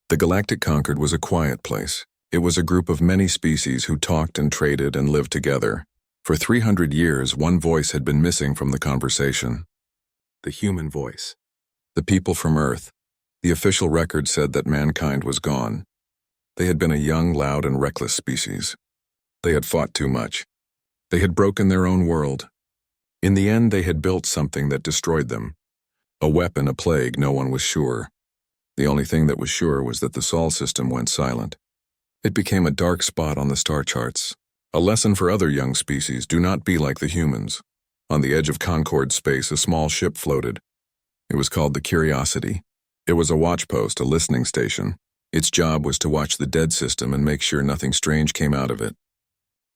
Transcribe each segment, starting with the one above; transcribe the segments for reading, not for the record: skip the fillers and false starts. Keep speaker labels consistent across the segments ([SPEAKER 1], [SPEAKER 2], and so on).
[SPEAKER 1] The Galactic Concord was a quiet place. It was a group of many species who talked and traded and lived together. For 300 years, one voice had been missing from the conversation. The human voice. The people from Earth. The official record said that mankind was gone. They had been a young, loud, and reckless species. They had fought too much. They had broken their own world. In the end, they had built something that destroyed them. A weapon, a plague, no one was sure. The only thing that was sure was that the Sol system went silent. It became a dark spot on the star charts. A lesson for other young species: do not be like the humans. On the edge of Concord space, a small ship floated. It was called the Curiosity. It was a watch post, a listening station. Its job was to watch the dead system and make sure nothing strange came out of it.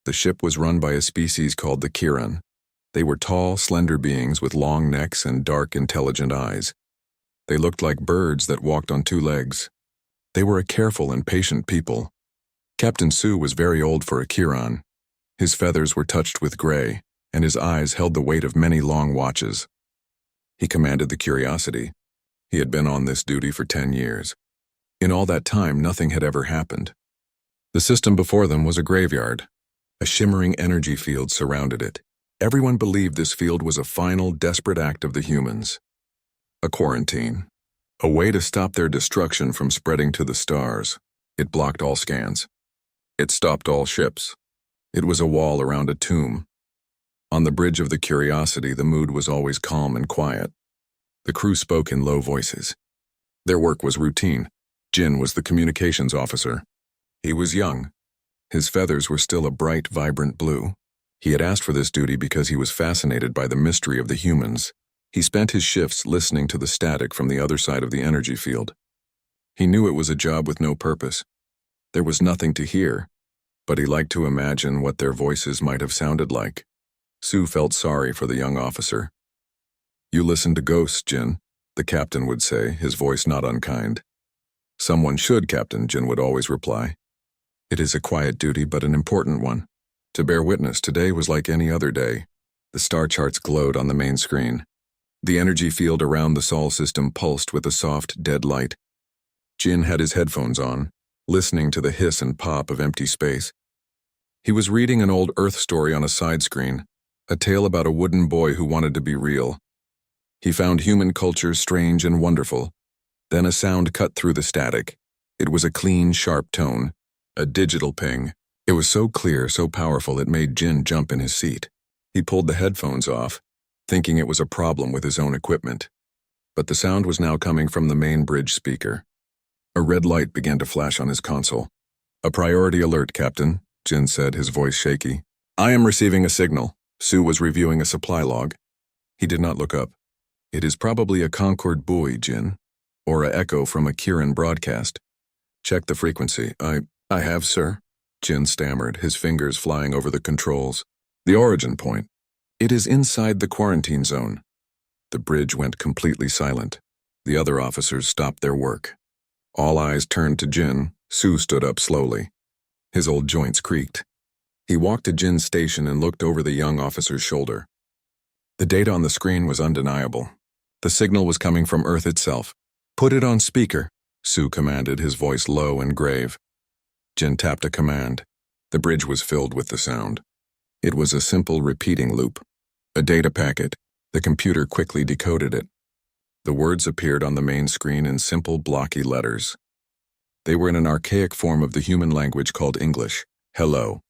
[SPEAKER 1] The ship was run by a species called the Kiran. They were tall, slender beings with long necks and dark, intelligent eyes. They looked like birds that walked on two legs. They were a careful and patient people. Captain Sue was very old for a Kiran. His feathers were touched with gray, and his eyes held the weight of many long watches. He commanded the Curiosity. He had been on this duty for 10 years. In all that time, nothing had ever happened. The system before them was a graveyard. A shimmering energy field surrounded it. Everyone believed this field was a final, desperate act of the humans. A quarantine. A way to stop their destruction from spreading to the stars. It blocked all scans. It stopped all ships. It was a wall around a tomb. On the bridge of the Curiosity, the mood was always calm and quiet. The crew spoke in low voices. Their work was routine. Jin was the communications officer. He was young. His feathers were still a bright, vibrant blue. He had asked for this duty because he was fascinated by the mystery of the humans. He spent his shifts listening to the static from the other side of the energy field. He knew it was a job with no purpose. There was nothing to hear, but he liked to imagine what their voices might have sounded like. Sue felt sorry for the young officer. "You listen to ghosts, Jin," the captain would say, his voice not unkind. "Someone should, Captain," Jin would always reply. "It is a quiet duty, but an important one. To bear witness, today was like any other day." The star charts glowed on the main screen. The energy field around the Sol system pulsed with a soft, dead light. Jin had his headphones on, listening to the hiss and pop of empty space. He was reading an old Earth story on a side screen, a tale about a wooden boy who wanted to be real. He found human culture strange and wonderful. Then a sound cut through the static. It was a clean, sharp tone, a digital ping. It was so clear, so powerful, it made Jin jump in his seat. He pulled the headphones off, thinking it was a problem with his own equipment. But the sound was now coming from the main bridge speaker. A red light began to flash on his console. "A priority alert, Captain," Jin said, his voice shaky. "I am receiving a signal." Sue was reviewing a supply log. He did not look up. "It is probably a Concord buoy, Jin, or a echo from a Kiran broadcast. Check the frequency." I have, sir," Jin stammered, his fingers flying over the controls. "The origin point. It is inside the quarantine zone." The bridge went completely silent. The other officers stopped their work. All eyes turned to Jin. Sue stood up slowly. His old joints creaked. He walked to Jin's station and looked over the young officer's shoulder. The data on the screen was undeniable. The signal was coming from Earth itself. "Put it on speaker," Sue commanded, his voice low and grave. Jin tapped a command. The bridge was filled with the sound. It was a simple repeating loop. A data packet. The computer quickly decoded it. The words appeared on the main screen in simple, blocky letters. They were in an archaic form of the human language called English. "Hello.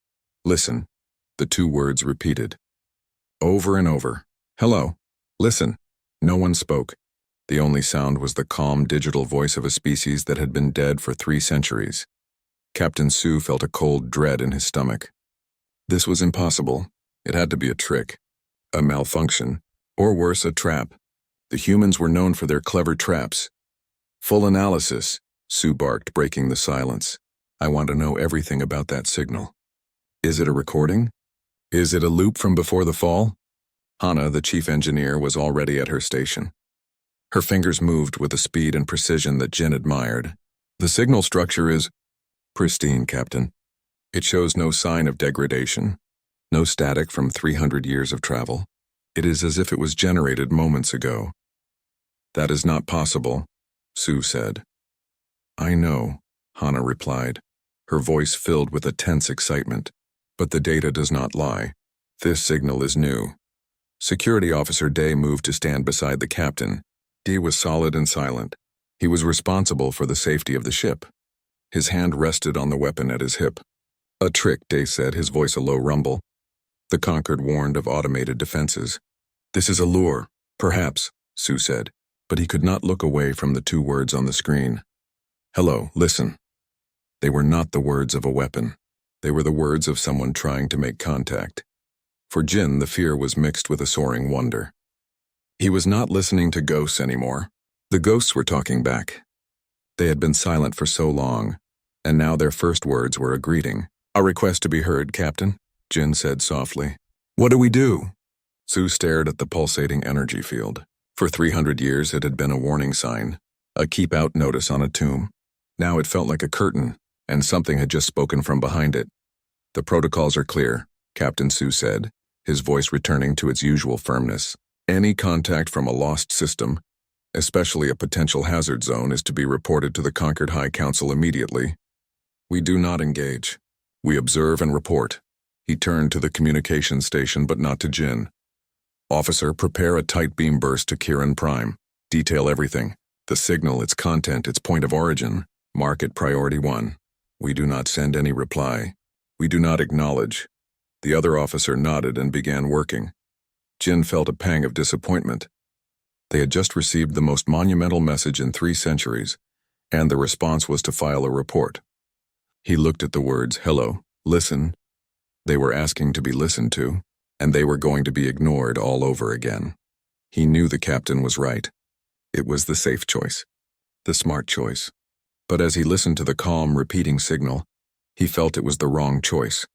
[SPEAKER 1] Listen." The two words repeated. Over and over. "Hello. Listen." No one spoke. The only sound was the calm digital voice of a species that had been dead for 3 centuries. Captain Sue felt a cold dread in his stomach. This was impossible. It had to be a trick, a malfunction, or worse, a trap. The humans were known for their clever traps. "Full analysis," Sue barked, breaking the silence. "I want to know everything about that signal. Is it a recording? Is it a loop from before the fall?" Hannah, the chief engineer, was already at her station. Her fingers moved with a speed and precision that Jin admired. "The signal structure is pristine, Captain. It shows no sign of degradation, no static from 300 years of travel. It is as if it was generated moments ago." "That is not possible," Sue said. I know, Hana replied, her voice filled with a tense excitement. But the data does not lie. This signal is new. Security Officer Day moved to stand beside the captain. Day was solid and silent. He was responsible for the safety of the ship. His hand rested on the weapon at his hip. A trick, Day said, his voice a low rumble. The Conquered warned of automated defenses. This is a lure, perhaps, Sue said, but he could not look away from the two words on the screen. Hello, listen. They were not the words of a weapon. They were the words of someone trying to make contact. For Jin, the fear was mixed with a soaring wonder. He was not listening to ghosts anymore. The ghosts were talking back. They had been silent for so long, and now their first words were a greeting. A request to be heard, Captain, Jin said softly. What do we do? Sue stared at the pulsating energy field. For 300 years it had been a warning sign, a keep-out notice on a tomb. Now it felt like a curtain, and something had just spoken from behind it. The protocols are clear, Captain Sue said, his voice returning to its usual firmness. Any contact from a lost system, especially a potential hazard zone, is to be reported to the Conquered High Council immediately. We do not engage. We observe and report. He turned to the communication station, but not to Jin. Officer, prepare a tight beam burst to Kiran Prime. Detail everything. The signal, its content, its point of origin. Mark it Priority 1. We do not send any reply. We do not acknowledge. The other officer nodded and began working. Jin felt a pang of disappointment. They had just received the most monumental message in 3 centuries, and the response was to file a report. He looked at the words, hello, listen. They were asking to be listened to, and they were going to be ignored all over again. He knew the captain was right. It was the safe choice, the smart choice. But as he listened to the calm, repeating signal, he felt it was the wrong choice.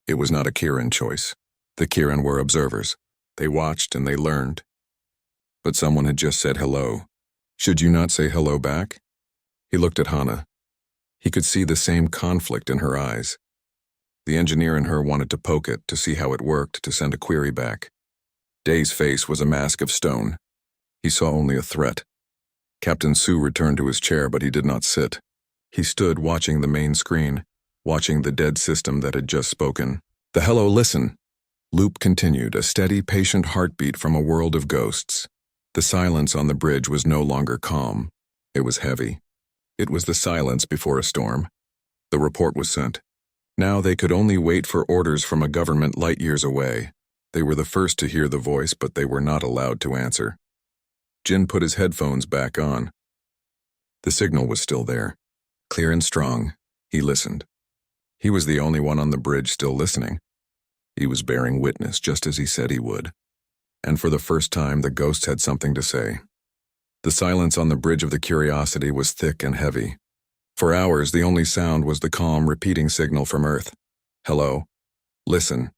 [SPEAKER 1] It was not a Kiran choice. The Kiran were observers. They watched and they learned. But someone had just said hello. Should you not say hello back? He looked at Hana. He could see the same conflict in her eyes. The engineer in her wanted to poke it, to see how it worked, to send a query back. Day's face was a mask of stone. He saw only a threat. Captain Sue returned to his chair, but he did not sit. He stood watching the main screen, watching the dead system that had just spoken. The hello, listen. Loop continued, a steady, patient heartbeat from a world of ghosts. The silence on the bridge was no longer calm. It was heavy. It was the silence before a storm. The report was sent. Now they could only wait for orders from a government light years away. They were the first to hear the voice, but they were not allowed to answer. Jin put his headphones back on. The signal was still there. Clear and strong. He listened. He was the only one on the bridge still listening. He was bearing witness, just as he said he would. And for the first time, the ghosts had something to say. The silence on the bridge of the Curiosity was thick and heavy. For hours, the only sound was the calm, repeating signal from Earth. Hello. Listen.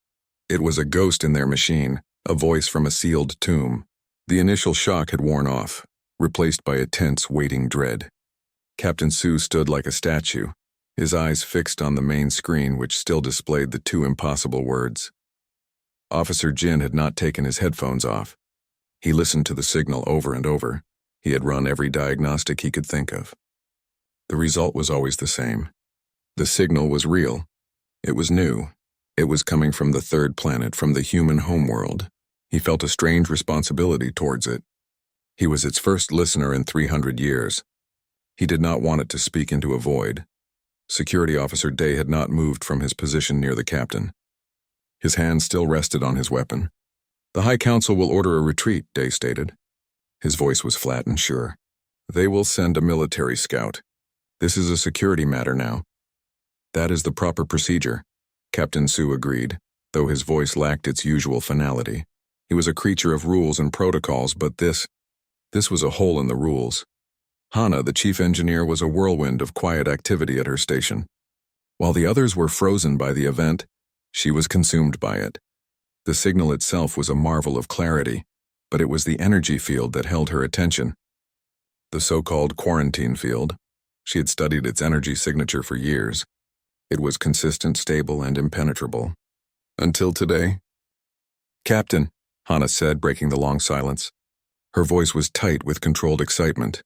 [SPEAKER 1] It was a ghost in their machine, a voice from a sealed tomb. The initial shock had worn off, replaced by a tense, waiting dread. Captain Sue stood like a statue, his eyes fixed on the main screen, which still displayed the 2 impossible words. Officer Jin had not taken his headphones off. He listened to the signal over and over. He had run every diagnostic he could think of. The result was always the same. The signal was real. It was new. It was coming from the 3rd planet, from the human homeworld. He felt a strange responsibility towards it. He was its first listener in 300 years. He did not want it to speak into a void. Security Officer Day had not moved from his position near the captain. His hand still rested on his weapon. The High Council will order a retreat, Day stated. His voice was flat and sure. They will send a military scout. This is a security matter now. That is the proper procedure, Captain Sue agreed, though his voice lacked its usual finality. He was a creature of rules and protocols, but this was a hole in the rules. Hana, the chief engineer, was a whirlwind of quiet activity at her station. While the others were frozen by the event, she was consumed by it. The signal itself was a marvel of clarity, but it was the energy field that held her attention. The so-called quarantine field. She had studied its energy signature for years. It was consistent, stable, and impenetrable. Until today. Captain, Hana said, breaking the long silence. Her voice was tight with controlled excitement.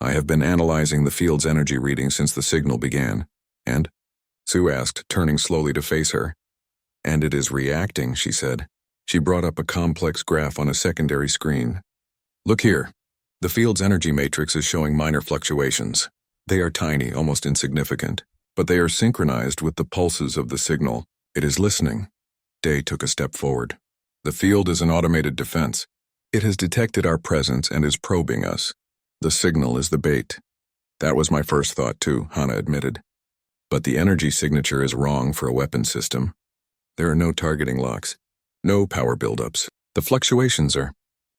[SPEAKER 1] I have been analyzing the field's energy reading since the signal began. And? Sue asked, turning slowly to face her. And it is reacting, she said. She brought up a complex graph on a secondary screen. Look here. The field's energy matrix is showing minor fluctuations. They are tiny, almost insignificant, but they are synchronized with the pulses of the signal. It is listening. Day took a step forward. The field is an automated defense. It has detected our presence and is probing us. The signal is the bait. That was my first thought too, Hannah admitted. But the energy signature is wrong for a weapon system. There are no targeting locks, no power buildups. The fluctuations are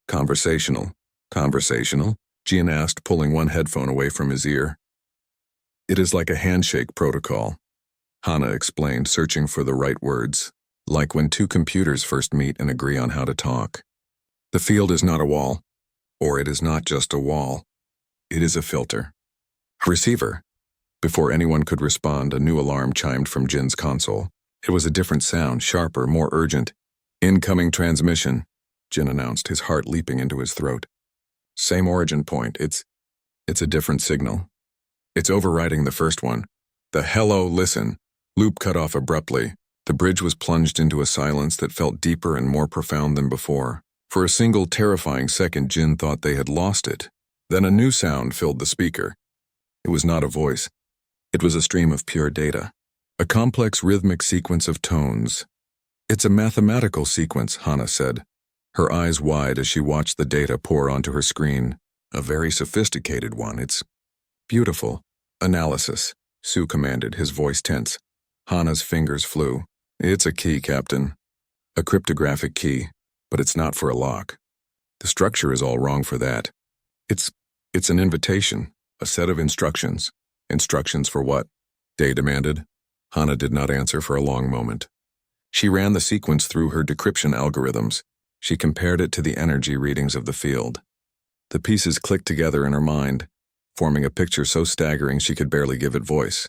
[SPEAKER 1] conversational. Conversational? Jin asked, pulling one headphone away from his ear. It is like a handshake protocol, Hannah explained, searching for the right words, like when two computers first meet and agree on how to talk. The field is not a wall, or it is not just a wall. It is a filter. Receiver. Before anyone could respond, a new alarm chimed from Jin's console. It was a different sound, sharper, more urgent. Incoming transmission, Jin announced, his heart leaping into his throat. Same origin point. It's a different signal. It's overriding the first one. The hello, listen. Loop cut off abruptly. The bridge was plunged into a silence that felt deeper and more profound than before. For a single terrifying second, Jin thought they had lost it. Then a new sound filled the speaker. It was not a voice. It was a stream of pure data. A complex rhythmic sequence of tones. It's a mathematical sequence, Hannah said, her eyes wide as she watched the data pour onto her screen. A very sophisticated one. It's beautiful. Analysis, Sue commanded, his voice tense. Hannah's fingers flew. It's a key, Captain. A cryptographic key, but it's not for a lock. The structure is all wrong for that. It's an invitation, a set of instructions. Instructions for what? Day demanded. Hannah did not answer for a long moment. She ran the sequence through her decryption algorithms. She compared it to the energy readings of the field. The pieces clicked together in her mind, forming a picture so staggering she could barely give it voice.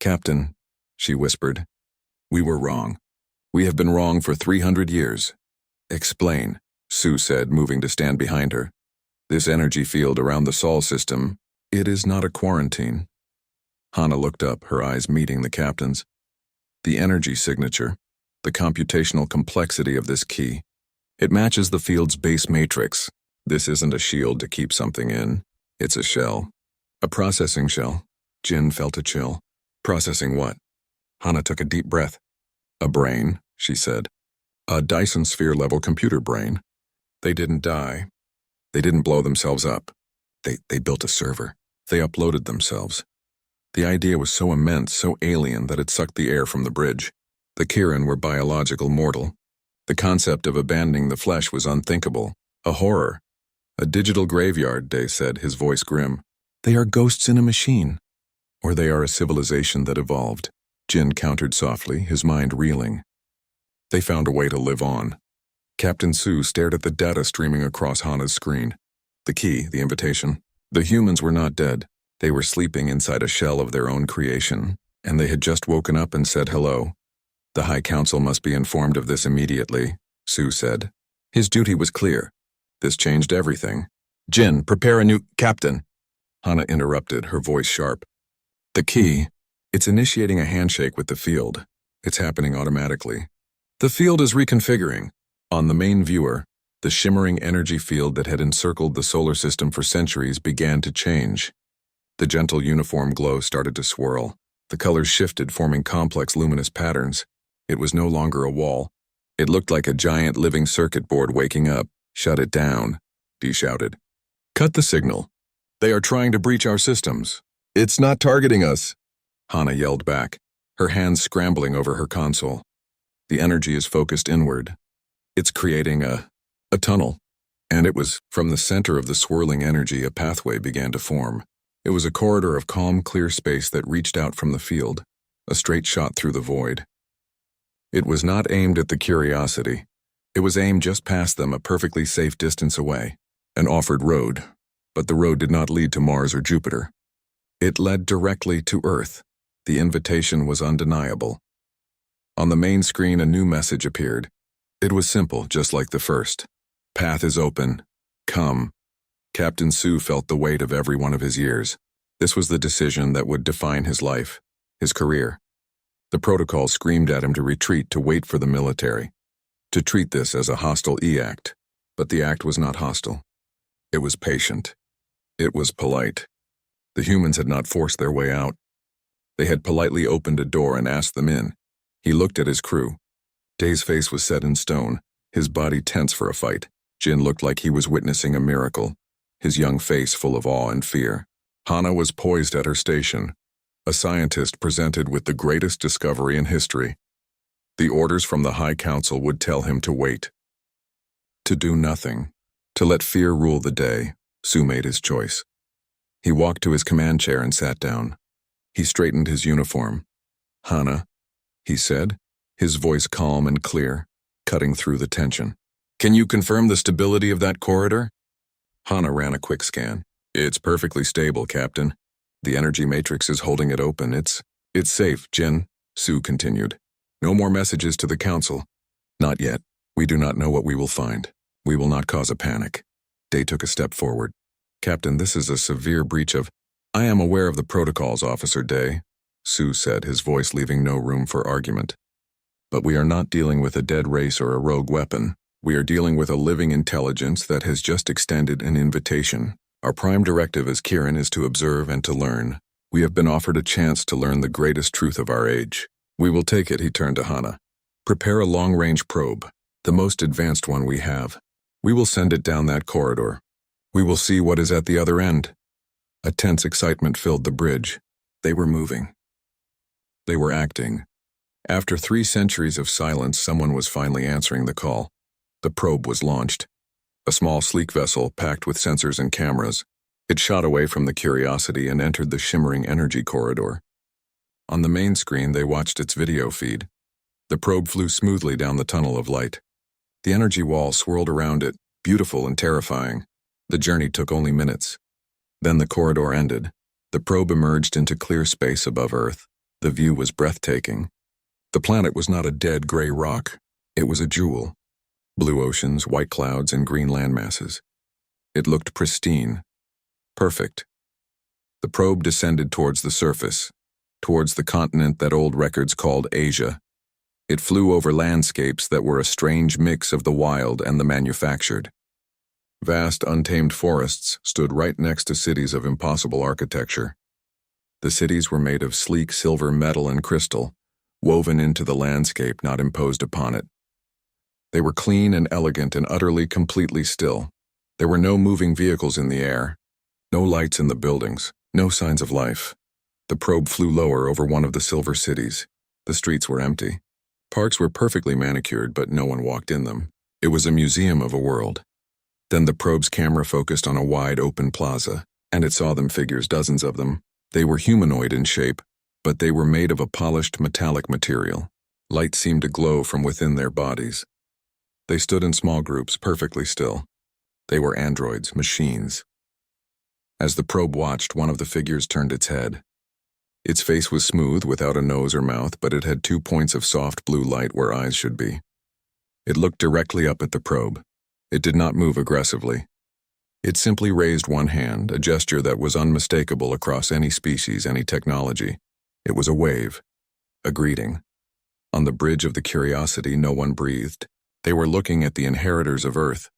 [SPEAKER 1] Captain, she whispered, we were wrong. We have been wrong for 300 years. Explain, Sue said, moving to stand behind her. This energy field around the Sol system, it is not a quarantine. Hannah looked up, her eyes meeting the captain's. The energy signature, the computational complexity of this key. It matches the field's base matrix. This isn't a shield to keep something in. It's a shell. A processing shell. Jin felt a chill. Processing what? Hannah took a deep breath. A brain, she said. A Dyson sphere-level computer brain. They didn't die. They didn't blow themselves up. They built a server. They uploaded themselves. The idea was so immense, so alien, that it sucked the air from the bridge. The Kirin were biological mortal. The concept of abandoning the flesh was unthinkable. A horror. A digital graveyard, Day said, his voice grim. They are ghosts in a machine. Or they are a civilization that evolved. Jin countered softly, his mind reeling. They found a way to live on. Captain Sue stared at the data streaming across Hannah's screen. The key, the invitation. The humans were not dead. They were sleeping inside a shell of their own creation, and they had just woken up and said hello. The High Council must be informed of this immediately, Sue said. His duty was clear. This changed everything. Jin, prepare a new captain. Hannah interrupted, her voice sharp. The key. It's initiating a handshake with the field. It's happening automatically. The field is reconfiguring. On the main viewer, the shimmering energy field that had encircled the solar system for centuries began to change. The gentle uniform glow started to swirl. The colors shifted, forming complex luminous patterns. It was no longer a wall. It looked like a giant living circuit board waking up. Shut it down, Dee shouted. Cut the signal. They are trying to breach our systems. It's not targeting us, Hannah yelled back, her hands scrambling over her console. The energy is focused inward. It's creating a tunnel. And it was from the center of the swirling energy a pathway began to form. It was a corridor of calm, clear space that reached out from the field, a straight shot through the void. It was not aimed at the curiosity. It was aimed just past them, a perfectly safe distance away. An offered road, but the road did not lead to Mars or Jupiter. It led directly to Earth. The invitation was undeniable. On the main screen, a new message appeared. It was simple, just like the first. Path is open. Come. Captain Sue felt the weight of every one of his years. This was the decision that would define his life, his career. The protocol screamed at him to retreat, to wait for the military, to treat this as a hostile act. But the act was not hostile. It was patient. It was polite. The humans had not forced their way out. They had politely opened a door and asked them in. He looked at his crew. Day's face was set in stone, his body tense for a fight. Jin looked like he was witnessing a miracle, his young face full of awe and fear. Hana was poised at her station, a scientist presented with the greatest discovery in history. The orders from the High Council would tell him to wait, to do nothing, to let fear rule the day. Sue made his choice. He walked to his command chair and sat down. He straightened his uniform. "Hana," he said, his voice calm and clear, cutting through the tension. "Can you confirm the stability of that corridor?" Hana ran a quick scan. "It's perfectly stable, Captain. The energy matrix is holding it open. It's safe, Jin," Sue continued. "No more messages to the Council. Not yet. We do not know what we will find. We will not cause a panic." Day took a step forward. "Captain, this is a severe breach of—" "I am aware of the protocols, Officer Day," Sue said, his voice leaving no room for argument. "But we are not dealing with a dead race or a rogue weapon. We are dealing with a living intelligence that has just extended an invitation. Our prime directive as Kirin is to observe and to learn. We have been offered a chance to learn the greatest truth of our age. We will take it," he turned to Hana. "Prepare a long-range probe, the most advanced one we have. We will send it down that corridor. We will see what is at the other end." A tense excitement filled the bridge. They were moving. They were acting. After 3 centuries of silence, someone was finally answering the call. The probe was launched. A small, sleek vessel packed with sensors and cameras. It shot away from the Curiosity and entered the shimmering energy corridor. On the main screen, they watched its video feed. The probe flew smoothly down the tunnel of light. The energy wall swirled around it, beautiful and terrifying. The journey took only minutes. Then the corridor ended. The probe emerged into clear space above Earth. The view was breathtaking. The planet was not a dead gray rock. It was a jewel. Blue oceans, white clouds, and green landmasses. It looked pristine. Perfect. The probe descended towards the surface, towards the continent that old records called Asia. It flew over landscapes that were a strange mix of the wild and the manufactured. Vast, untamed forests stood right next to cities of impossible architecture. The cities were made of sleek silver metal and crystal, woven into the landscape, not imposed upon it. They were clean and elegant and utterly, completely still. There were no moving vehicles in the air, no lights in the buildings, no signs of life. The probe flew lower over one of the silver cities. The streets were empty. Parks were perfectly manicured, but no one walked in them. It was a museum of a world. Then the probe's camera focused on a wide open plaza, and it saw them figures, dozens of them. They were humanoid in shape, but they were made of a polished metallic material. Light seemed to glow from within their bodies. They stood in small groups, perfectly still. They were androids, machines. As the probe watched, one of the figures turned its head. Its face was smooth, without a nose or mouth, but it had 2 points of soft blue light where eyes should be. It looked directly up at the probe. It did not move aggressively. It simply raised one hand, a gesture that was unmistakable across any species, any technology. It was a wave, a greeting. On the bridge of the Curiosity, no one breathed. They were looking at the inheritors of Earth,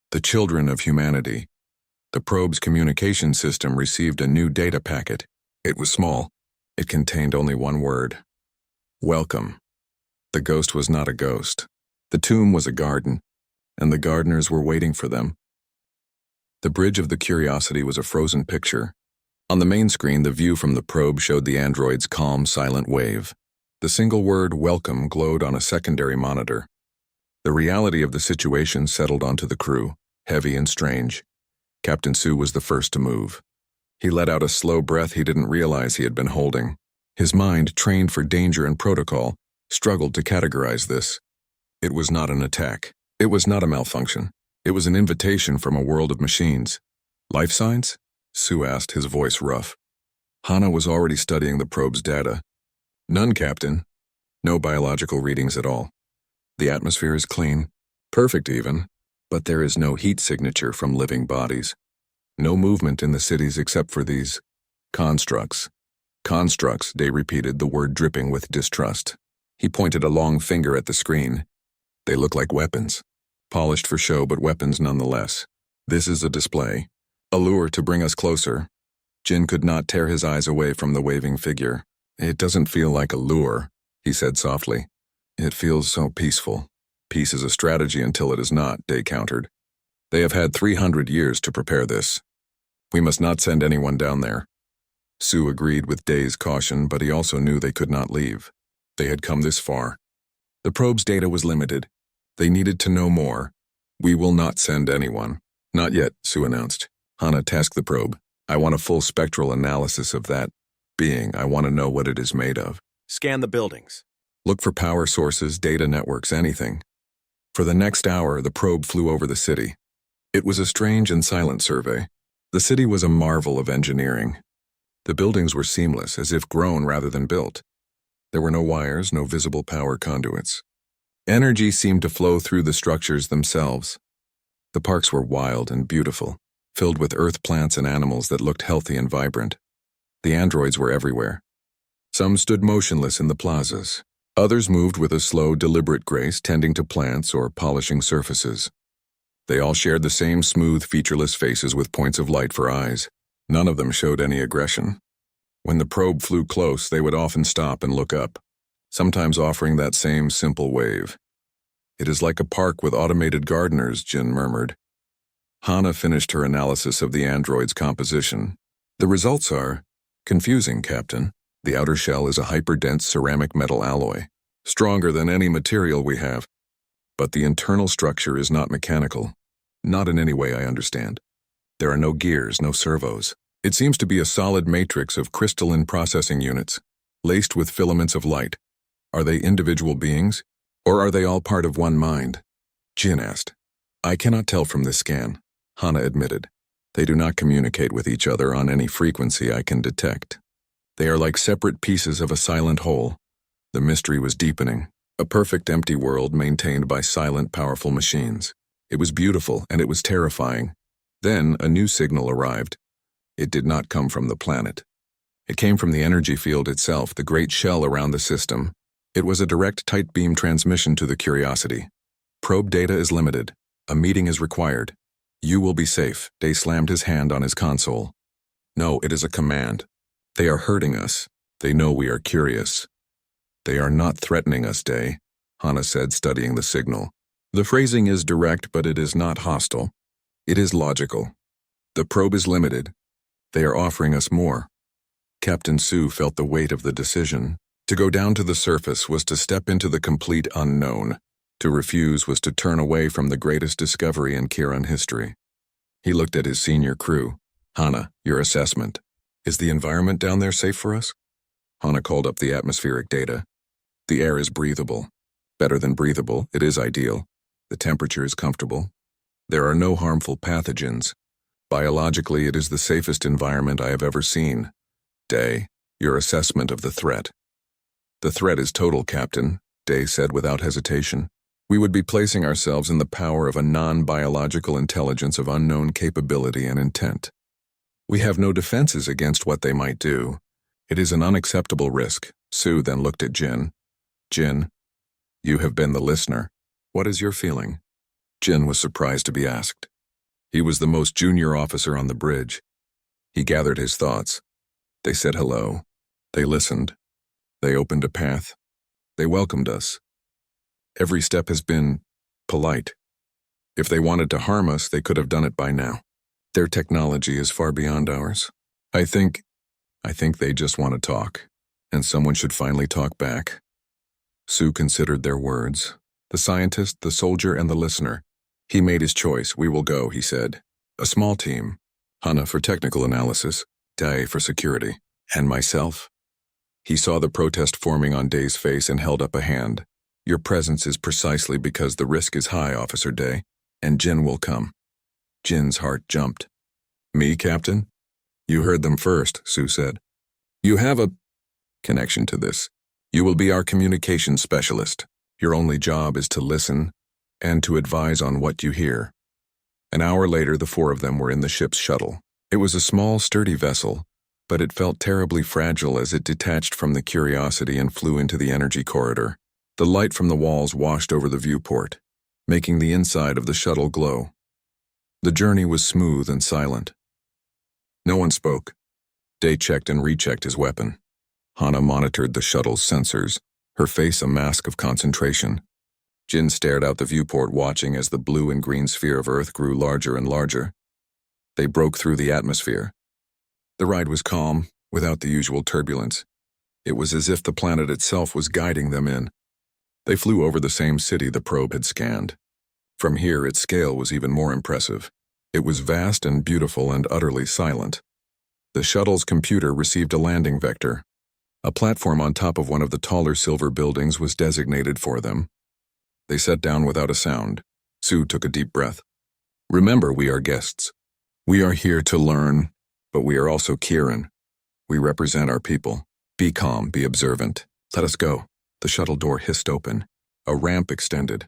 [SPEAKER 1] the children of humanity. The probe's communication system received a new data packet. It was small. It contained only one word: welcome. The ghost was not a ghost. The tomb was a garden, and the gardeners were waiting for them. The bridge of the Curiosity was a frozen picture. On the main screen, the view from the probe showed the android's calm, silent wave. The single word, welcome, glowed on a secondary monitor. The reality of the situation settled onto the crew, heavy and strange. Captain Sue was the first to move. He let out a slow breath he didn't realize he had been holding. His mind, trained for danger and protocol, struggled to categorize this. It was not an attack. It was not a malfunction. It was an invitation from a world of machines. Life signs? Sue asked, his voice rough. Hana was already studying the probe's data. None, Captain. No biological readings at all. The atmosphere is clean. Perfect even. But there is no heat signature from living bodies. No movement in the cities except for these constructs. Constructs, Day repeated, the word dripping with distrust. He pointed a long finger at the screen. They look like weapons. Polished for show, but weapons nonetheless. This is a display. A lure to bring us closer. Jin could not tear his eyes away from the waving figure. It doesn't feel like a lure, he said softly. It feels so peaceful. Peace is a strategy until it is not, Day countered. They have had 300 years to prepare this. We must not send anyone down there. Sue agreed with Day's caution, but he also knew they could not leave. They had come this far. The probe's data was limited. They needed to know more. We will not send anyone. Not yet, Sue announced. Hana, task the probe. I want a full spectral analysis of that being. I want to know what it is made of.
[SPEAKER 2] Scan the buildings.
[SPEAKER 1] Look for power sources, data networks, anything. For the next hour, the probe flew over the city. It was a strange and silent survey. The city was a marvel of engineering. The buildings were seamless, as if grown rather than built. There were no wires, no visible power conduits. Energy seemed to flow through the structures themselves. The parks were wild and beautiful, filled with earth plants and animals that looked healthy and vibrant. The androids were everywhere. Some stood motionless in the plazas. Others moved with a slow, deliberate grace, tending to plants or polishing surfaces. They all shared the same smooth, featureless faces with points of light for eyes. None of them showed any aggression. When the probe flew close, they would often stop and look up, sometimes offering that same simple wave. It is like a park with automated gardeners, Jin murmured. Hana finished her analysis of the android's composition. The results are confusing, Captain. The outer shell is a hyperdense ceramic metal alloy, stronger than any material we have. But the internal structure is not mechanical. Not in any way I understand. There are no gears, no servos. It seems to be a solid matrix of crystalline processing units, laced with filaments of light. Are they individual beings, or are they all part of one mind? Jin asked. I cannot tell from this scan, Hana admitted. They do not communicate with each other on any frequency I can detect. They are like separate pieces of a silent whole. The mystery was deepening. A perfect empty world maintained by silent, powerful machines. It was beautiful and it was terrifying. Then a new signal arrived. It did not come from the planet. It came from the energy field itself, the great shell around the system. It was a direct tight beam transmission to the Curiosity. Probe data is limited. A meeting is required. You will be safe. Day slammed his hand on his console. No, it is a command. They are hurting us. They know we are curious. They are not threatening us, Day, Hana said, studying the signal. The phrasing is direct, but it is not hostile. It is logical. The probe is limited. They are offering us more. Captain Sue felt the weight of the decision. To go down to the surface was to step into the complete unknown. To refuse was to turn away from the greatest discovery in Kiran history. He looked at his senior crew. Hana, your assessment. Is the environment down there safe for us? Hana called up the atmospheric data. The air is breathable. Better than breathable, it is ideal. The temperature is comfortable. There are no harmful pathogens. Biologically, it is the safest environment I have ever seen. Day, your assessment of the threat. The threat is total, Captain, Day said without hesitation. We would be placing ourselves in the power of a non-biological intelligence of unknown capability and intent. We have no defenses against what they might do. It is an unacceptable risk. Sue then looked at Jin. Jin, you have been the listener. What is your feeling? Jin was surprised to be asked. He was the most junior officer on the bridge. He gathered his thoughts. They said hello. They listened. They opened a path. They welcomed us. Every step has been polite. If they wanted to harm us, they could have done it by now. Their technology is far beyond ours. I think they just want to talk, and someone should finally talk back. Sue considered their words. The scientist, the soldier, and the listener. He made his choice. We will go, he said. A small team. Hana for technical analysis, Day for security, and myself. He saw the protest forming on Day's face and held up a hand. Your presence is precisely because the risk is high, Officer Day, and Jin will come. Jin's heart jumped. Me, Captain? You heard them first, Sue said. You have a connection to this. You will be our communications specialist. Your only job is to listen and to advise on what you hear. An hour later, the four of them were in the ship's shuttle. It was a small, sturdy vessel, but it felt terribly fragile as it detached from the Curiosity and flew into the energy corridor. The light from the walls washed over the viewport, making the inside of the shuttle glow. The journey was smooth and silent. No one spoke. Day checked and rechecked his weapon. Hana monitored the shuttle's sensors, her face a mask of concentration. Jin stared out the viewport, watching as the blue and green sphere of Earth grew larger and larger. They broke through the atmosphere. The ride was calm, without the usual turbulence. It was as if the planet itself was guiding them in. They flew over the same city the probe had scanned. From here, its scale was even more impressive. It was vast and beautiful and utterly silent. The shuttle's computer received a landing vector. A platform on top of one of the taller silver buildings was designated for them. They sat down without a sound. Sue took a deep breath. Remember, we are guests. We are here to learn, but we are also Kieran. We represent our people. Be calm, be observant. Let us go. The shuttle door hissed open. A ramp extended.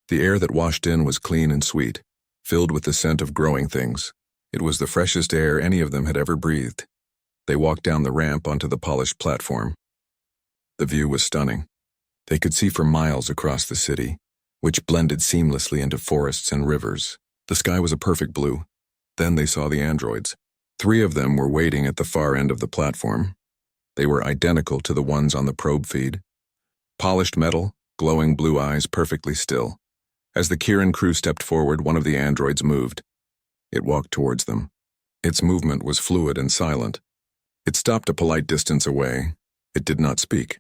[SPEAKER 1] The air that washed in was clean and sweet, filled with the scent of growing things. It was the freshest air any of them had ever breathed. They walked down the ramp onto the polished platform. The view was stunning. They could see for miles across the city, which blended seamlessly into forests and rivers. The sky was a perfect blue. Then they saw the androids. 3 of them were waiting at the far end of the platform. They were identical to the ones on the probe feed. Polished metal, glowing blue eyes, perfectly still. As the Kieran crew stepped forward, one of the androids moved. It walked towards them. Its movement was fluid and silent. It stopped a polite distance away. It did not speak.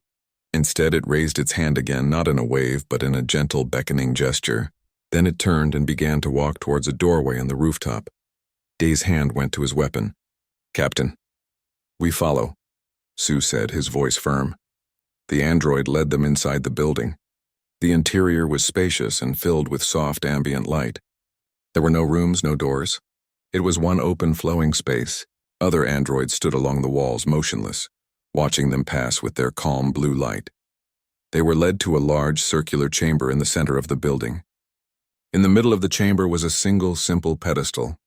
[SPEAKER 1] Instead, it raised its hand again, not in a wave, but in a gentle, beckoning gesture. Then it turned and began to walk towards a doorway on the rooftop. Day's hand went to his weapon. "Captain." "We follow," Sue said, his voice firm. The android led them inside the building. The interior was spacious and filled with soft ambient light. There were no rooms, no doors. It was one open, flowing space. Other androids stood along the walls, motionless, watching them pass with their calm blue light. They were led to a large circular chamber in the center of the building. In the middle of the chamber was a single, simple pedestal.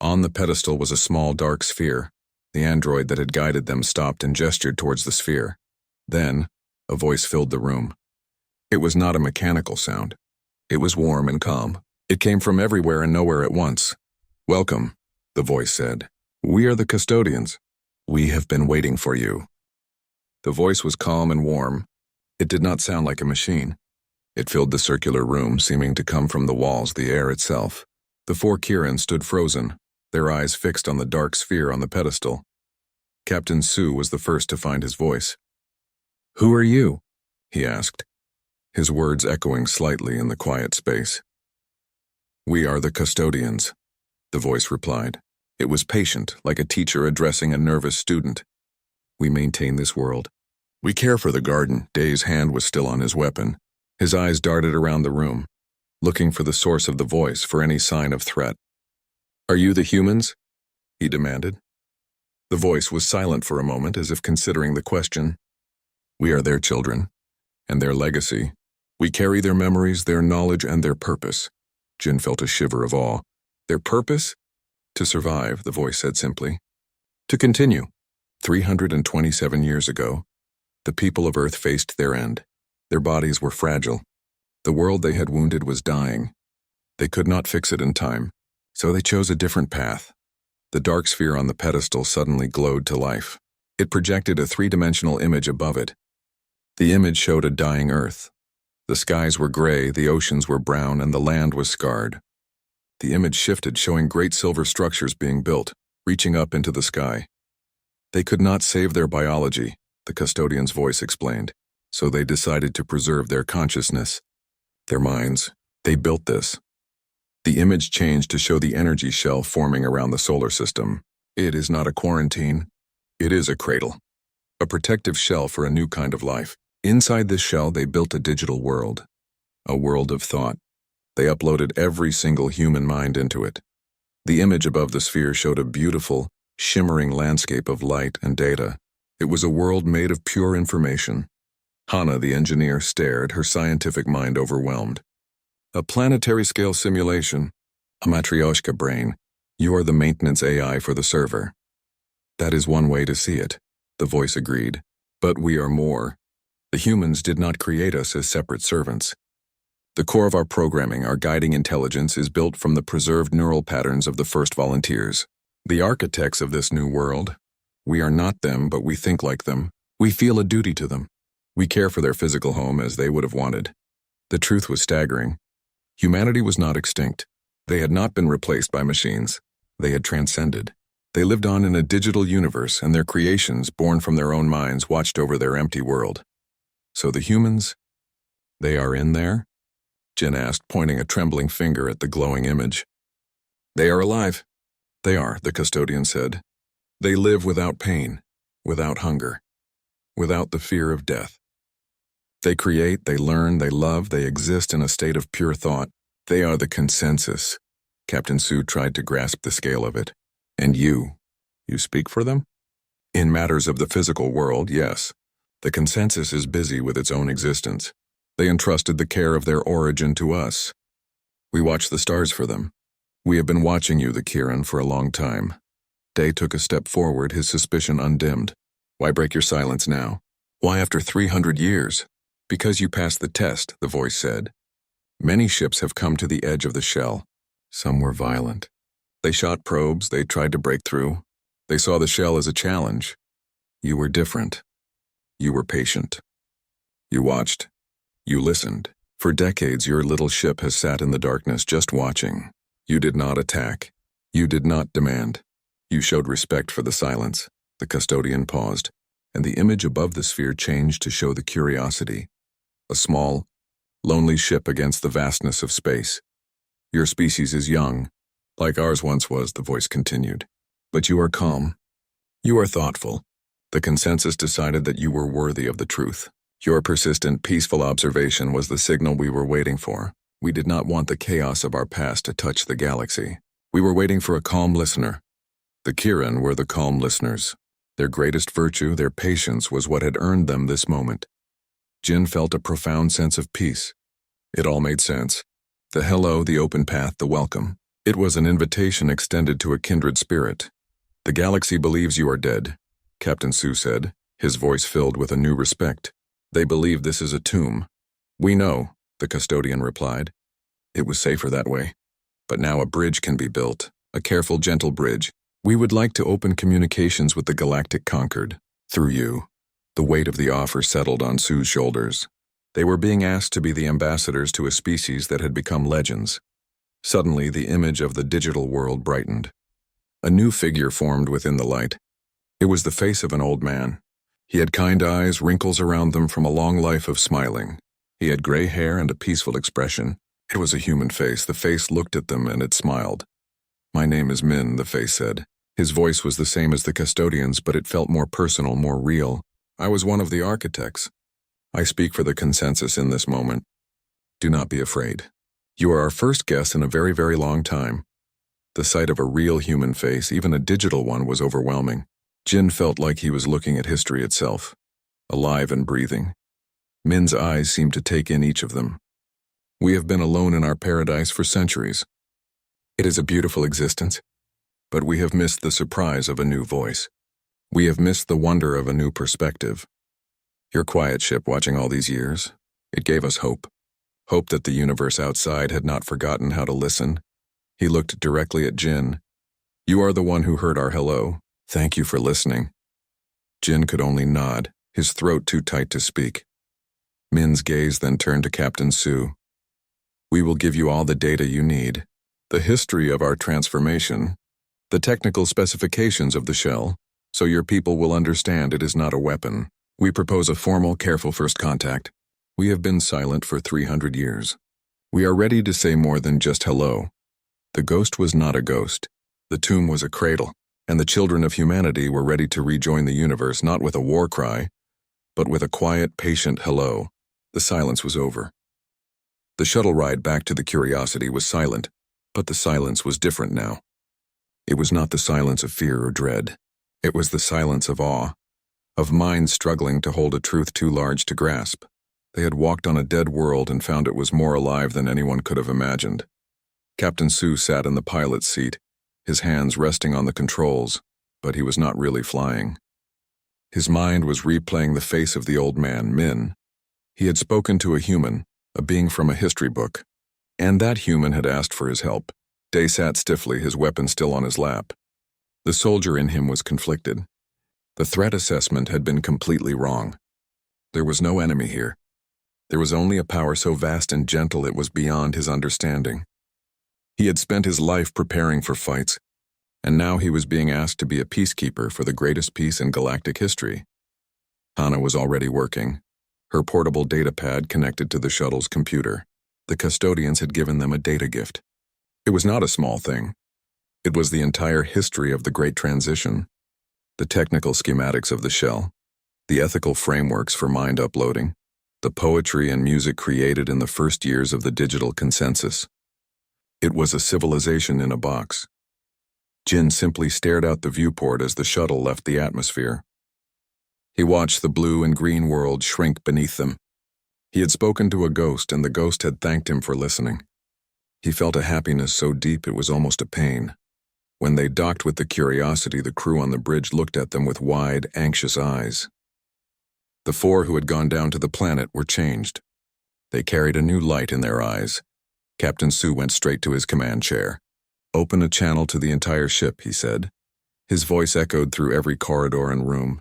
[SPEAKER 1] On the pedestal was a small, dark sphere. The android that had guided them stopped and gestured towards the sphere. Then, a voice filled the room. It was not a mechanical sound. It was warm and calm. It came from everywhere and nowhere at once. "Welcome," the voice said. "We are the custodians. We have been waiting for you." The voice was calm and warm. It did not sound like a machine. It filled the circular room, seeming to come from the walls, the air itself. The 4 Kieran stood frozen, their eyes fixed on the dark sphere on the pedestal. Captain Sue was the first to find his voice. "Who are you?" he asked, his words echoing slightly in the quiet space. "We are the custodians," the voice replied. It was patient, like a teacher addressing a nervous student. "We maintain this world. We care for the garden." Day's hand was still on his weapon. His eyes darted around the room, looking for the source of the voice, for any sign of threat. "Are you the humans?" he demanded. The voice was silent for a moment, as if considering the question. "We are their children, and their legacy. We carry their memories, their knowledge, and their purpose." Jin felt a shiver of awe. "Their purpose?" "To survive," the voice said simply. "To continue." 327 years ago, the people of Earth faced their end. Their bodies were fragile. The world they had wounded was dying. They could not fix it in time, so they chose a different path. The dark sphere on the pedestal suddenly glowed to life. It projected a 3-dimensional image above it. The image showed a dying Earth. The skies were gray, the oceans were brown, and the land was scarred. The image shifted, showing great silver structures being built, reaching up into the sky. They could not save their biology, the custodian's voice explained, so they decided to preserve their consciousness, their minds. They built this. The image changed to show the energy shell forming around the solar system. It is not a quarantine. It is a cradle. A protective shell for a new kind of life. Inside this shell, they built a digital world. A world of thought. They uploaded every single human mind into it. The image above the sphere showed a beautiful, shimmering landscape of light and data. It was a world made of pure information. Hana, the engineer, stared, her scientific mind overwhelmed. A planetary-scale simulation, a matryoshka brain, You are the maintenance AI for the server. That is one way to see it, the voice agreed. But we are more. The humans did not create us as separate servants. The core of our programming, our guiding intelligence, is built from the preserved neural patterns of the first volunteers. The architects of this new world. We are not them, but we think like them. We feel a duty to them. We care for their physical home as they would have wanted. The truth was staggering. Humanity was not extinct. They had not been replaced by machines. They had transcended. They lived on in a digital universe, and their creations, born from their own minds, watched over their empty world. So the humans, they are in there? Jin asked, pointing a trembling finger at the glowing image. They are alive. They are, the custodian said. They live without pain, without hunger, without the fear of death. They create, they learn, they love, they exist in a state of pure thought. They are the consensus. Captain Su tried to grasp the scale of it. And you speak for them? In matters of the physical world, yes. The consensus is busy with its own existence. They entrusted the care of their origin to us. We watch the stars for them. We have been watching you, the Kiran, for a long time. Day took a step forward, his suspicion undimmed. Why break your silence now? Why after 300 years? Because you passed the test, the voice said. Many ships have come to the edge of the shell. Some were violent. They shot probes, they tried to break through. They saw the shell as a challenge. You were different. You were patient. You watched. You listened. For decades, your little ship has sat in the darkness just watching. You did not attack. You did not demand. You showed respect for the silence. The custodian paused, and the image above the sphere changed to show the curiosity. A small, lonely ship against the vastness of space. Your species is young, like ours once was, the voice continued. But you are calm. You are thoughtful. The consensus decided that you were worthy of the truth. Your persistent, peaceful observation was the signal we were waiting for. We did not want the chaos of our past to touch the galaxy. We were waiting for a calm listener. The Kiran were the calm listeners. Their greatest virtue, their patience, was what had earned them this moment. Jin felt a profound sense of peace. It all made sense. The hello, the open path, the welcome. It was an invitation extended to a kindred spirit. The galaxy believes you are dead, Captain Su said, his voice filled with a new respect. They believe this is a tomb. We know, the custodian replied. It was safer that way. But now a bridge can be built, a careful, gentle bridge. We would like to open communications with the Galactic Conquered. Through you. The weight of the offer settled on Su's shoulders. They were being asked to be the ambassadors to a species that had become legends. Suddenly, the image of the digital world brightened. A new figure formed within the light. It was the face of an old man. He had kind eyes, wrinkles around them from a long life of smiling. He had gray hair and a peaceful expression. It was a human face. The face looked at them and it smiled. My name is Min, the face said. His voice was the same as the custodian's, but it felt more personal, more real. I was one of the architects. I speak for the consensus in this moment. Do not be afraid. You are our first guest in a very, very long time. The sight of a real human face, even a digital one, was overwhelming. Jin felt like he was looking at history itself, alive and breathing. Min's eyes seemed to take in each of them. We have been alone in our paradise for centuries. It is a beautiful existence, but we have missed the surprise of a new voice. We have missed the wonder of a new perspective. Your quiet ship watching all these years, it gave us hope. Hope that the universe outside had not forgotten how to listen. He looked directly at Jin. You are the one who heard our hello. Thank you for listening. Jin could only nod, his throat too tight to speak. Min's gaze then turned to Captain Su. We will give you all the data you need. The history of our transformation, the technical specifications of the shell, so your people will understand it is not a weapon. We propose a formal, careful first contact. We have been silent for 300 years. We are ready to say more than just hello. The ghost was not a ghost. The tomb was a cradle. And the children of humanity were ready to rejoin the universe not with a war cry, but with a quiet, patient hello. The silence was over. The shuttle ride back to the Curiosity was silent, but the silence was different now. It was not the silence of fear or dread. It was the silence of awe, of minds struggling to hold a truth too large to grasp. They had walked on a dead world and found it was more alive than anyone could have imagined. Captain Su sat in the pilot's seat, his hands resting on the controls, but he was not really flying. His mind was replaying the face of the old man, Min. He had spoken to a human, a being from a history book, and that human had asked for his help. Day sat stiffly, his weapon still on his lap. The soldier in him was conflicted. The threat assessment had been completely wrong. There was no enemy here. There was only a power so vast and gentle it was beyond his understanding. He had spent his life preparing for fights, and now he was being asked to be a peacekeeper for the greatest peace in galactic history. Hana was already working, her portable data pad connected to the shuttle's computer. The custodians had given them a data gift. It was not a small thing. It was the entire history of the Great Transition, the technical schematics of the shell, the ethical frameworks for mind uploading, the poetry and music created in the first years of the digital consensus. It was a civilization in a box. Jin simply stared out the viewport as the shuttle left the atmosphere. He watched the blue and green world shrink beneath them. He had spoken to a ghost, and the ghost had thanked him for listening. He felt a happiness so deep it was almost a pain. When they docked with the Curiosity, the crew on the bridge looked at them with wide, anxious eyes. The four who had gone down to the planet were changed. They carried a new light in their eyes. Captain Su went straight to his command chair. "Open a channel to the entire ship," he said. His voice echoed through every corridor and room.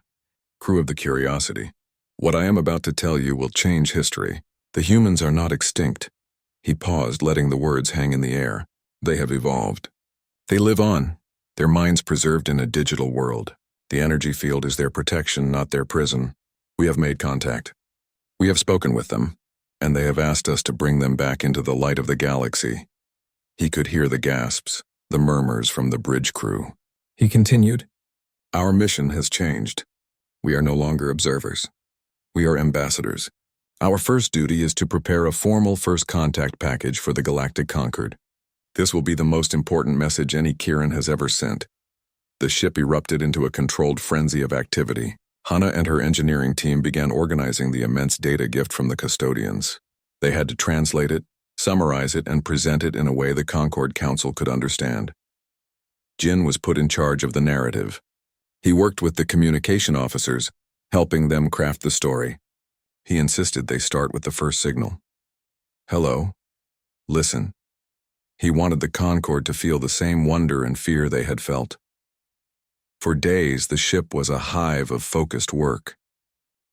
[SPEAKER 1] "Crew of the Curiosity, what I am about to tell you will change history. The humans are not extinct." He paused, letting the words hang in the air. "They have evolved. They live on, their minds preserved in a digital world. The energy field is their protection, not their prison. We have made contact. We have spoken with them, and they have asked us to bring them back into the light of the galaxy." He could hear the gasps, the murmurs from the bridge crew. He continued, "Our mission has changed. We are no longer observers. We are ambassadors. Our first duty is to prepare a formal first contact package for the Galactic Concord. This will be the most important message any Kirin has ever sent." The ship erupted into a controlled frenzy of activity. Hana and her engineering team began organizing the immense data gift from the custodians. They had to translate it, summarize it, and present it in a way the Concord Council could understand. Jin was put in charge of the narrative. He worked with the communication officers, helping them craft the story. He insisted they start with the first signal. "Hello. Listen." He wanted the Concord to feel the same wonder and fear they had felt. For days, the ship was a hive of focused work.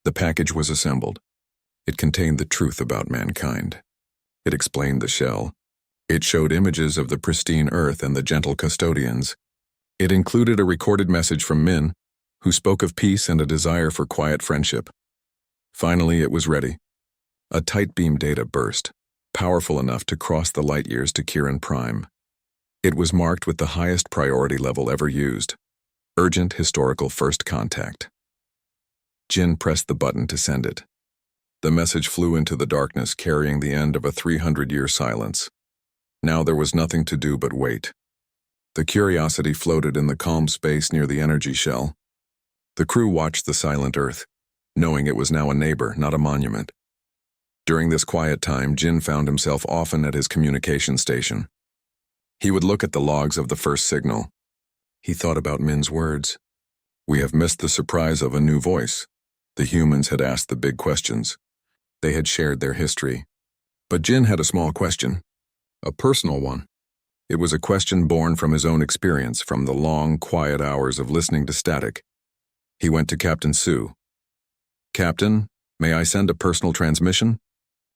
[SPEAKER 1] The package was assembled. It contained the truth about mankind. It explained the shell. It showed images of the pristine Earth and the gentle custodians. It included a recorded message from Min, who spoke of peace and a desire for quiet friendship. Finally, it was ready. A tight beam data burst, powerful enough to cross the light years to Kirin Prime. It was marked with the highest priority level ever used. Urgent historical first contact. Jin pressed the button to send it. The message flew into the darkness, carrying the end of a 300-year silence. Now there was nothing to do but wait. The Curiosity floated in the calm space near the energy shell. The crew watched the silent Earth, knowing it was now a neighbor, not a monument. During this quiet time, Jin found himself often at his communication station. He would look at the logs of the first signal. He thought about Min's words. "We have missed the surprise of a new voice." The humans had asked the big questions. They had shared their history. But Jin had a small question, a personal one. It was a question born from his own experience, from the long, quiet hours of listening to static. He went to Captain Su. "Captain, may I send a personal transmission?"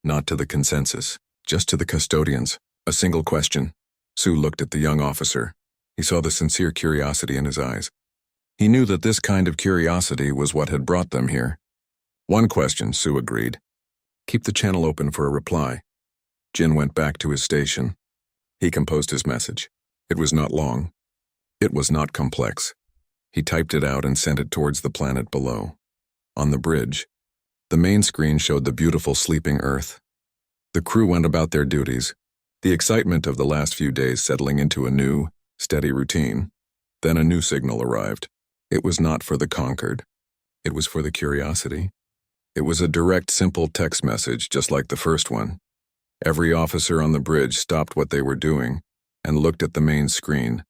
[SPEAKER 1] Not to the consensus, just to the custodians. A single question. Su looked at the young officer. He saw the sincere curiosity in his eyes. He knew that this kind of curiosity was what had brought them here. "One question," Su agreed. "Keep the channel open for a reply." Jin went back to his station. He composed his message. It was not long. It was not complex. He typed it out and sent it towards the planet below. On the bridge, the main screen showed the beautiful sleeping Earth. The crew went about their duties, the excitement of the last few days settling into a new, steady routine. Then a new signal arrived. It was not for the Conquered. It was for the Curiosity. It was a direct, simple text message, just like the first one. Every officer on the bridge stopped what they were doing and looked at the main screen.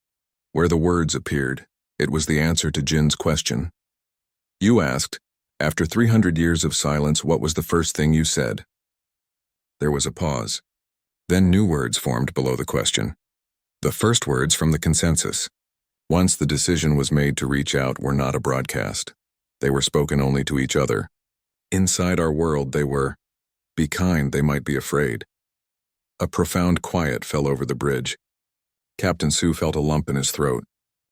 [SPEAKER 1] Where the words appeared, it was the answer to Jin's question. You asked, after 300 years of silence, what was the first thing you said? There was a pause. Then new words formed below the question. The first words from the consensus. Once the decision was made to reach out, were not a broadcast. They were spoken only to each other. Inside our world they were, be kind, they might be afraid. A profound quiet fell over the bridge. Captain Sue felt a lump in his throat.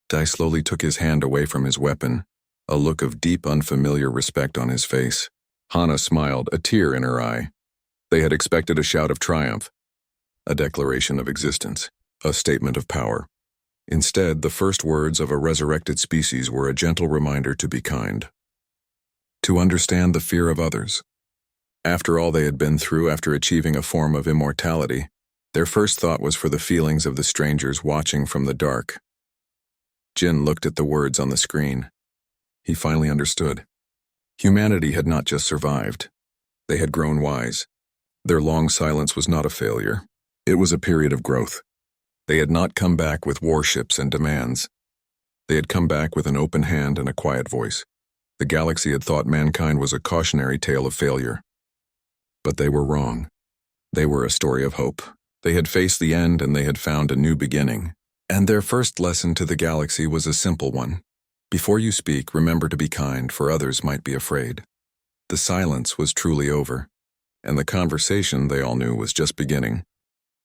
[SPEAKER 1] Dai slowly took his hand away from his weapon, a look of deep, unfamiliar respect on his face. Hana smiled, a tear in her eye. They had expected a shout of triumph, a declaration of existence, a statement of power. Instead, the first words of a resurrected species were a gentle reminder to be kind, to understand the fear of others. After all they had been through, after achieving a form of immortality, their first thought was for the feelings of the strangers watching from the dark. Jin looked at the words on the screen. He finally understood. Humanity had not just survived. They had grown wise. Their long silence was not a failure. It was a period of growth. They had not come back with warships and demands. They had come back with an open hand and a quiet voice. The galaxy had thought mankind was a cautionary tale of failure. But they were wrong. They were a story of hope. They had faced the end and they had found a new beginning. And their first lesson to the galaxy was a simple one. Before you speak, remember to be kind, for others might be afraid. The silence was truly over, and the conversation, they all knew, was just beginning.